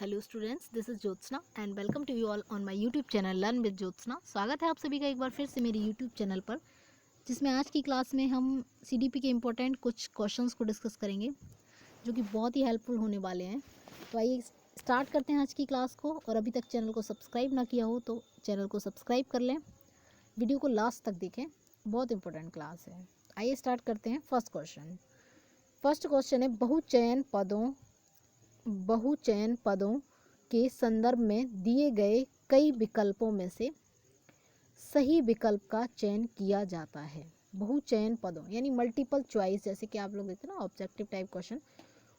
Hello students, this is Jyotsna and welcome to you all on my YouTube channel learn with Jyotsna. स्वागत है आप सभी का एक बार फिर से मेरे यूट्यूब चैनल पर, जिसमें आज की क्लास में हम सीडीपी के इम्पोर्टेंट कुछ क्वेश्चंस को डिस्कस करेंगे जो कि बहुत ही हेल्पफुल होने वाले हैं। तो आइए स्टार्ट करते हैं आज की क्लास को। और अभी तक चैनल को सब्सक्राइब ना किया हो तो चैनल को सब्सक्राइब कर लें, वीडियो को लास्ट तक देखें, बहुत इंपॉर्टेंट क्लास है। आइए स्टार्ट करते हैं। फर्स्ट क्वेश्चन है, बहुचयन पदों के संदर्भ में दिए गए कई विकल्पों में से सही विकल्प का चयन किया जाता है। बहुचयन पदों यानी मल्टीपल चॉइस, जैसे कि आप लोग देखते हैं ना ऑब्जेक्टिव टाइप क्वेश्चन,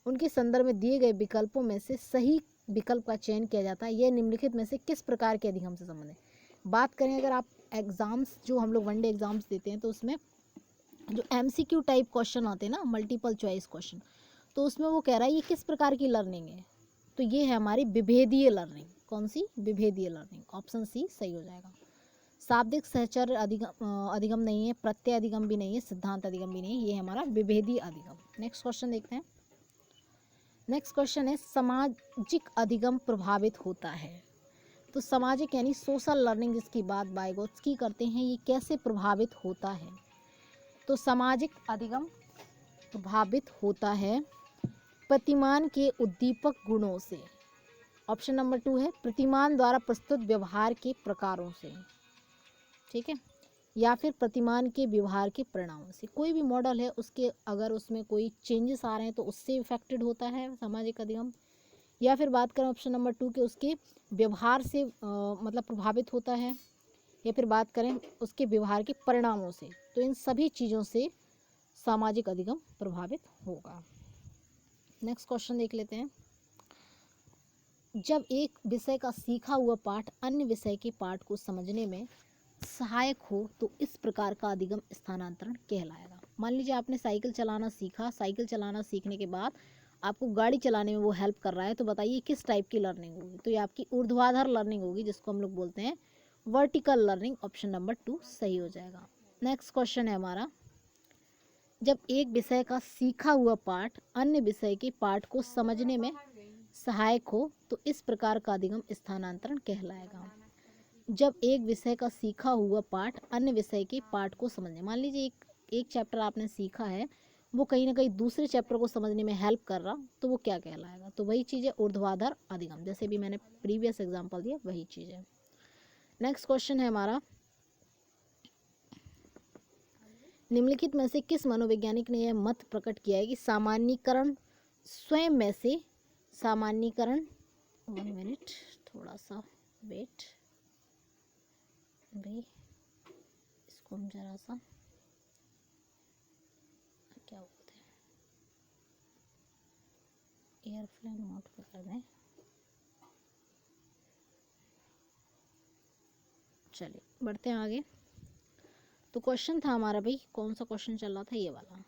उनके संदर्भ में दिए गए विकल्पों में से सही विकल्प का चयन किया जाता है। यह निम्नलिखित में से किस प्रकार के अधिगम से संबंधित है। बात करें अगर आप एग्जाम्स, जो हम लोग वनडे एग्जाम्स देते हैं, तो उसमें जो MCQ टाइप क्वेश्चन आते हैं ना, मल्टीपल चॉइस क्वेश्चन, तो उसमें वो कह रहा है ये किस प्रकार की लर्निंग है। तो ये है हमारी विभेदीय लर्निंग। कौन सी? विभेदीय लर्निंग। ऑप्शन सी सही हो जाएगा। शाब्दिक सहचर्य अधिगम नहीं है, प्रत्यय अधिगम भी नहीं है, सिद्धांत अधिगम भी नहीं है, ये है हमारा विभेदीय अधिगम। नेक्स्ट क्वेश्चन देखते हैं। नेक्स्ट क्वेश्चन है, सामाजिक अधिगम प्रभावित होता है। तो सामाजिक यानी सोशल लर्निंग जिसकी बात वाइगोत्स्की करते हैं, ये कैसे प्रभावित होता है। तो सामाजिक अधिगम प्रभावित होता है प्रतिमान के उद्दीपक गुणों से। ऑप्शन नंबर 2 है प्रतिमान द्वारा प्रस्तुत व्यवहार के प्रकारों से, ठीक है, या फिर प्रतिमान के व्यवहार के परिणामों से। कोई भी मॉडल है उसके अगर उसमें कोई चेंजेस आ रहे हैं तो उससे इफेक्टेड होता है सामाजिक अधिगम। या फिर बात करें ऑप्शन नंबर 2 के उसके व्यवहार से मतलब प्रभावित होता है, या फिर बात करें उसके व्यवहार के परिणामों से, तो इन सभी चीज़ों से सामाजिक अधिगम प्रभावित होगा। नेक्स्ट क्वेश्चन देख लेते हैं। जब एक विषय का सीखा हुआ पाठ अन्य विषय के पाठ को समझने में सहायक हो तो इस प्रकार का अधिगम स्थानांतरण कहलाएगा। मान लीजिए आपने साइकिल चलाना सीखा, साइकिल चलाना सीखने के बाद आपको गाड़ी चलाने में वो हेल्प कर रहा है, तो बताइए किस टाइप की लर्निंग होगी। तो ये आपकी ऊर्ध्वाधर लर्निंग होगी, जिसको हम लोग बोलते हैं वर्टिकल लर्निंग। ऑप्शन नंबर 2 सही हो जाएगा। नेक्स्ट क्वेश्चन है हमारा, जब एक विषय का सीखा हुआ पाठ अन्य विषय के पाठ को समझने में सहायक हो तो इस प्रकार का अधिगम स्थानांतरण कहलाएगा। जब एक विषय का सीखा हुआ पाठ अन्य विषय के पाठ को समझने, मान लीजिए एक चैप्टर आपने सीखा है, वो कहीं ना कहीं दूसरे चैप्टर को समझने में हेल्प कर रहा, तो वो क्या कहलाएगा। तो वही चीज़ है ऊर्ध्वाधर अधिगम, जैसे भी मैंने प्रीवियस एग्जांपल दिया वही चीज़ है। नेक्स्ट क्वेश्चन है हमारा, निम्नलिखित में से किस मनोवैज्ञानिक ने यह मत प्रकट किया है कि सामान्यीकरण स्वयं में से सामान्यीकरण 1 मिनट, थोड़ा सा वेट भाई, इसको हम जरा सा क्या बोलते हैं, एयरप्लेन मोड पे कर दें। चलिए बढ़ते हैं आगे। तो क्वेश्चन था हमारा भाई, कौन सा क्वेश्चन चल रहा था, ये वाला,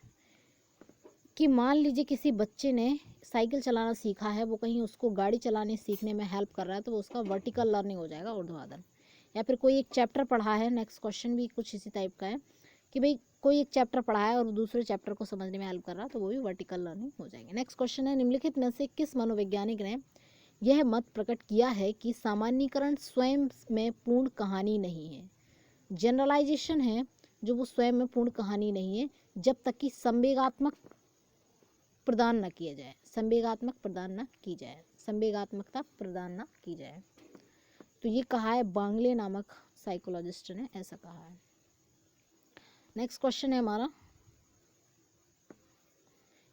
कि मान लीजिए किसी बच्चे ने साइकिल चलाना सीखा है, वो कहीं उसको गाड़ी चलाने सीखने में हेल्प कर रहा है, तो वो उसका वर्टिकल लर्निंग हो जाएगा, ऊर्ध्वाधर। या फिर कोई एक चैप्टर पढ़ा है, नेक्स्ट क्वेश्चन भी कुछ इसी टाइप का है कि भाई कोई एक चैप्टर पढ़ा है और दूसरे चैप्टर को समझने में हेल्प कर रहा है, तो वो भी वर्टिकल लर्निंग हो जाएगी। नेक्स्ट क्वेश्चन है, निम्नलिखित में से किस मनोवैज्ञानिक ने यह मत प्रकट किया है कि सामान्यीकरण स्वयं में पूर्ण कहानी नहीं है। जनरलाइजेशन है जो वो स्वयं में पूर्ण कहानी नहीं है, जब तक कि संवेगात्मक प्रदान न किया जाए, संवेगात्मक प्रदान न की जाए, संवेगात्मकता प्रदान न की जाए। तो ये कहा है बांगले नामक साइकोलॉजिस्ट ने, ऐसा कहा है। नेक्स्ट क्वेश्चन है हमारा,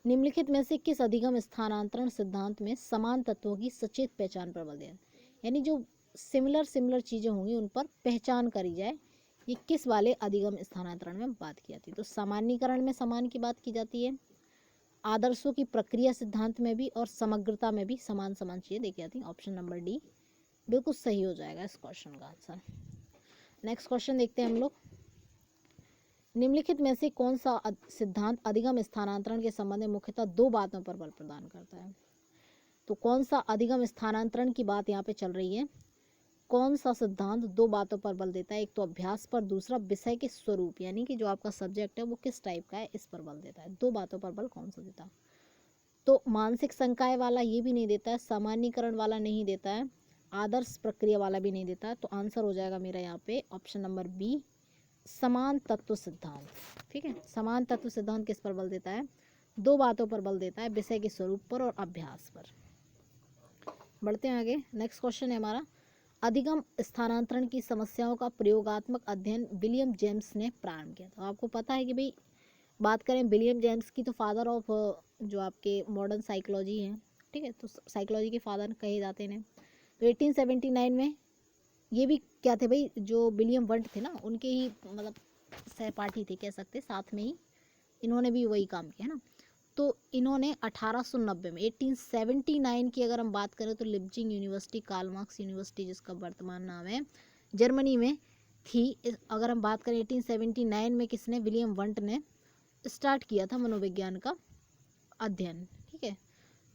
निम्नलिखित में से किस अधिगम स्थानांतरण सिद्धांत में समान तत्वों की सचेत पहचान पर बल दिया, यानी जो सिमिलर चीज़ें होंगी उन पर पहचान करी जाए, ये किस वाले अधिगम स्थानांतरण में बात की जाती है। तो सामान्यीकरण में समान की बात की जाती है, आदर्शों की प्रक्रिया सिद्धांत में भी, और समग्रता में भी समान चीज़ें देखी जाती हैं। ऑप्शन नंबर डी बिल्कुल सही हो जाएगा इस क्वेश्चन का आंसर। नेक्स्ट क्वेश्चन देखते हैं हम लोग, निम्नलिखित में से कौन सा सिद्धांत अधिगम स्थानांतरण के संबंध में मुख्यतः 2 बातों पर बल प्रदान करता है। तो कौन सा अधिगम स्थानांतरण की बात यहाँ पे चल रही है, कौन सा सिद्धांत 2 बातों पर बल देता है, एक तो अभ्यास पर, दूसरा विषय के स्वरूप, यानी कि जो आपका सब्जेक्ट है वो किस टाइप का है, इस पर बल देता है। 2 बातों पर बल कौन सा देता है। तो मानसिक संकाय वाला ये भी नहीं देता है, सामान्यीकरण वाला नहीं देता है, आदर्श प्रक्रिया वाला भी नहीं देता है। तो आंसर हो जाएगा मेरा यहाँ पे ऑप्शन नंबर बी, समान तत्व सिद्धांत। ठीक है, समान तत्व सिद्धांत किस पर बल देता है? दो बातों पर बल देता है, विषय के स्वरूप पर और अभ्यास पर। बढ़ते हैं आगे। नेक्स्ट क्वेश्चन है हमारा, अधिगम स्थानांतरण की समस्याओं का प्रयोगात्मक अध्ययन विलियम जेम्स ने प्रारंभ किया। तो आपको पता है कि भाई बात करें विलियम जेम्स की तो फादर ऑफ जो आपके मॉडर्न साइकोलॉजी है, ठीक है, तो साइकोलॉजी के फादर कहे जाते हैं। तो 1879 में ये भी क्या थे भाई, जो विलियम वंट थे ना, उनके ही मतलब सहपाठी थे कह सकते, साथ में ही इन्होंने भी वही काम किया है ना। तो इन्होंने 1890 में 1879 की अगर हम बात करें तो लिप्जिंग यूनिवर्सिटी, कार्ल मार्क्स यूनिवर्सिटी जिसका वर्तमान नाम है, जर्मनी में थी। अगर हम बात करें 1879 में किसने, विलियम वंट ने स्टार्ट किया था मनोविज्ञान का अध्ययन। ठीक है,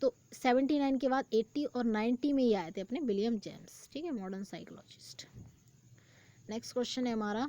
तो 79 के बाद 80 और 90 में ही आए थे अपने विलियम जेम्स। ठीक है, मॉडर्न साइकोलॉजिस्ट। नेक्स्ट क्वेश्चन है हमारा,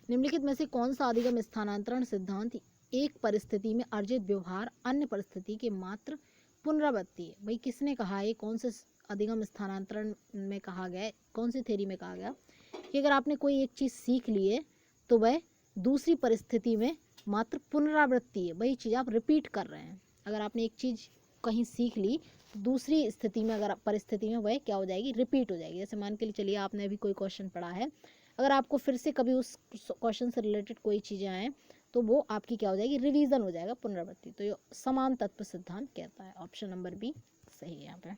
निम्नलिखित में से कौन सा अधिगम स्थानांतरण सिद्धांत एक परिस्थिति में अर्जित व्यवहार अन्य परिस्थिति के मात्र पुनरावृत्ति है? भाई किसने कहा, ये कौन से अधिगम स्थानांतरण में कहा गया है, कौन सी थ्योरी में कहा गया कि अगर आपने कोई एक चीज़ सीख ली है तो वह दूसरी परिस्थिति में मात्र पुनरावृत्ति है, वही चीज़ आप रिपीट कर रहे हैं। अगर आपने एक चीज़ कहीं सीख ली तो दूसरी स्थिति में, अगर परिस्थिति में, वह क्या हो जाएगी, रिपीट हो जाएगी। जैसे मान के चलिए आपने अभी कोई क्वेश्चन पढ़ा है, अगर आपको फिर से कभी उस क्वेश्चन से रिलेटेड कोई चीज़ें आएँ तो वो आपकी क्या हो जाएगी, रिवीजन हो जाएगा, पुनरावृत्ति। तो ये समान तत्व सिद्धांत कहता है। ऑप्शन नंबर बी सही है यहाँ पे।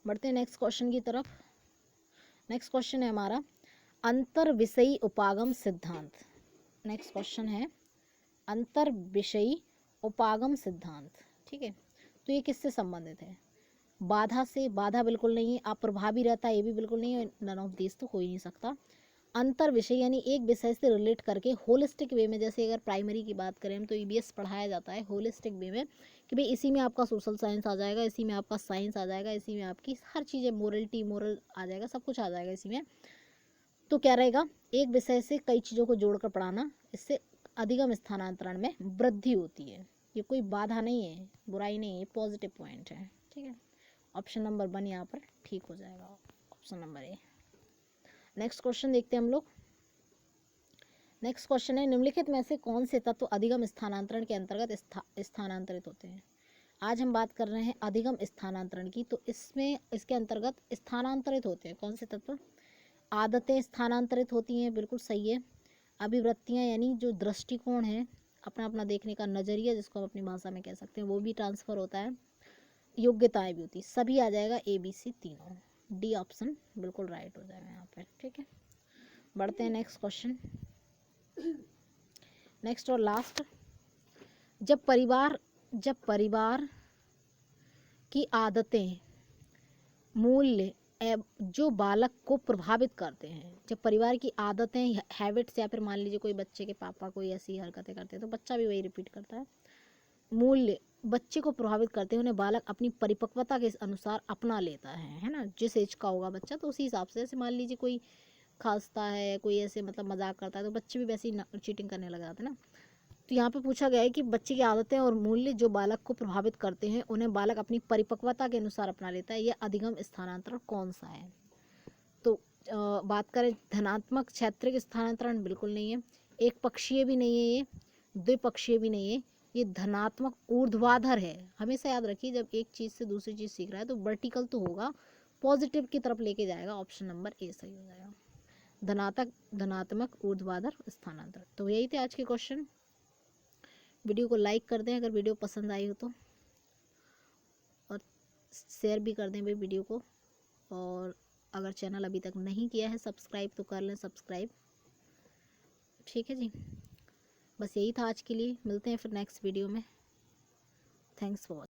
बढ़ते हैं नेक्स्ट क्वेश्चन की तरफ। नेक्स्ट क्वेश्चन है हमारा, अंतर विषयी उपागम सिद्धांत। नेक्स्ट क्वेश्चन है अंतर विषयी उपागम सिद्धांत। ठीक है, तो ये किससे संबंधित है? बाधा से? बाधा बिल्कुल नहीं है। अप्रभावी रहता है, ये भी बिल्कुल नहीं है। नन ऑफ दिस तो हो ही नहीं सकता। अंतर विषय यानी एक विषय से रिलेट करके होलिस्टिक वे में, जैसे अगर प्राइमरी की बात करें तो ईबीएस पढ़ाया जाता है होलिस्टिक वे में कि भाई इसी में आपका सोशल साइंस आ जाएगा, इसी में आपका साइंस आ जाएगा, इसी में आपकी हर चीज़ें, मोरलिटी, मोरल आ जाएगा, सब कुछ आ जाएगा इसी में। तो क्या रहेगा, एक विषय से कई चीज़ों को जोड़कर पढ़ाना, इससे अधिगम स्थानांतरण में वृद्धि होती है। ये कोई बाधा नहीं है, बुराई नहीं है, पॉजिटिव पॉइंट है। ठीक है, ऑप्शन नंबर 1 यहाँ पर ठीक हो जाएगा, option number A. Next question देखते हैं हम लोग। नेक्स्ट क्वेश्चन है, निम्नलिखित में से कौन से तत्व अधिगम स्थानांतरण के अंतर्गत स्थानांतरित होते हैं? आज हम बात कर रहे हैं अधिगम स्थानांतरण की, तो इसमें इसके अंतर्गत स्थानांतरित होते हैं कौन से तत्व? आदतें स्थानांतरित होती हैं, बिल्कुल सही है। अभिवृत्तियाँ यानी जो दृष्टिकोण है, अपना अपना देखने का नज़रिया जिसको हम अपनी भाषा में कह सकते हैं, वो भी ट्रांसफ़र होता है। योग्यताएं भी होती, सभी आ जाएगा, ए बी सी तीनों। डी ऑप्शन बिल्कुल राइट हो जाएगा यहाँ पर। ठीक है, बढ़ते हैं नेक्स्ट क्वेश्चन। नेक्स्ट और लास्ट, जब परिवार की आदतें, मूल्य जो बालक को प्रभावित करते हैं, जब परिवार की आदतें, हैबिट्स, या फिर मान लीजिए कोई बच्चे के पापा कोई ऐसी हरकतें करते हैं तो बच्चा भी वही रिपीट करता है, मूल्य बच्चे को प्रभावित करते हैं, उन्हें बालक अपनी परिपक्वता के अनुसार अपना लेता है ना। जिस एज का होगा बच्चा तो उसी हिसाब से, जैसे मान लीजिए कोई खांसता है, कोई ऐसे मतलब मजाक करता है तो बच्चे भी वैसे ही चीटिंग करने लग जाते हैं ना। तो यहाँ पे पूछा गया है कि बच्चे की आदतें और मूल्य जो बालक को प्रभावित करते हैं उन्हें बालक अपनी परिपक्वता के अनुसार अपना लेता है, यह अधिगम स्थानांतरण कौन सा है? तो बात करें धनात्मक क्षैतिज स्थानांतरण, बिल्कुल नहीं है। एक पक्षीय भी नहीं है, ये द्विपक्षीय भी नहीं है, ये धनात्मक ऊर्ध्वाधर है। हमेशा याद रखिए जब एक चीज़ से दूसरी चीज़ सीख रहा है तो वर्टिकल तो होगा, पॉजिटिव की तरफ लेके जाएगा। ऑप्शन नंबर ए सही हो जाएगा, धनात्मक ऊर्ध्वाधर स्थानांतरण। तो यही थे आज के क्वेश्चन। वीडियो को लाइक कर दें अगर वीडियो पसंद आई हो तो, और शेयर भी कर दें भाई वीडियो को, और अगर चैनल अभी तक नहीं किया है सब्सक्राइब तो कर लें सब्सक्राइब। ठीक है जी, बस यही था आज के लिए, मिलते हैं फिर नेक्स्ट वीडियो में। Thanks for watching.